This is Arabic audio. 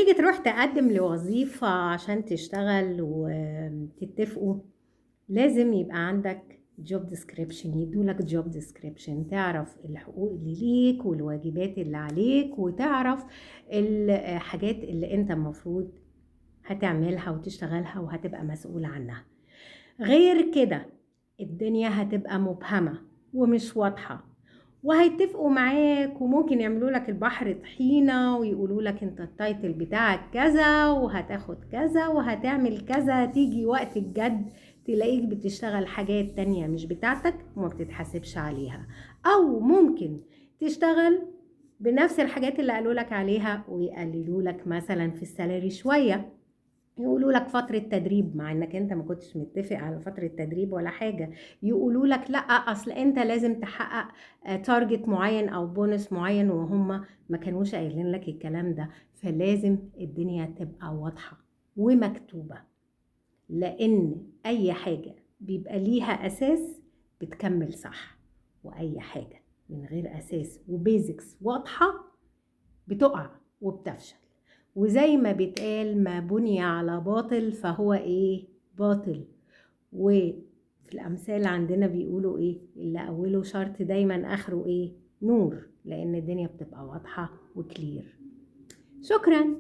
تيجي تروح تقدم لوظيفة عشان تشتغل وتتفقوا، لازم يبقى عندك job description، يدولك job description تعرف الحقوق اللي ليك والواجبات اللي عليك، وتعرف الحاجات اللي انت المفروض هتعملها وتشتغلها وهتبقى مسؤول عنها. غير كده الدنيا هتبقى مبهمة ومش واضحة، وهيتفقوا معاك وممكن يعملوا لك البحر طحينة ويقولوا لك انت التايتل بتاعك كذا وهتاخد كذا وهتعمل كذا، تيجي وقت الجد تلاقيك بتشتغل حاجات تانية مش بتاعتك وما بتتحسبش عليها، او ممكن تشتغل بنفس الحاجات اللي قالوا لك عليها ويقللوا لك مثلا في السالري شوية، يقولوا لك فترة تدريب مع انك انت ما كنتش متفق على فترة تدريب ولا حاجة، يقولوا لك لا اصل انت لازم تحقق تارجت معين او بونس معين، وهم ما كانوش قايلين لك الكلام ده. فلازم الدنيا تبقى واضحة ومكتوبة، لان اي حاجة بيبقى ليها اساس بتكمل صح، واي حاجة من غير اساس وبيزكس واضحة بتقع وبتفشل. وزي ما بيتقال ما بني على باطل فهو ايه؟ باطل. وفي الامثال عندنا بيقولوا ايه؟ اللي اوله شرط دايما اخره ايه؟ نور، لان الدنيا بتبقى واضحة وكلير. شكرا.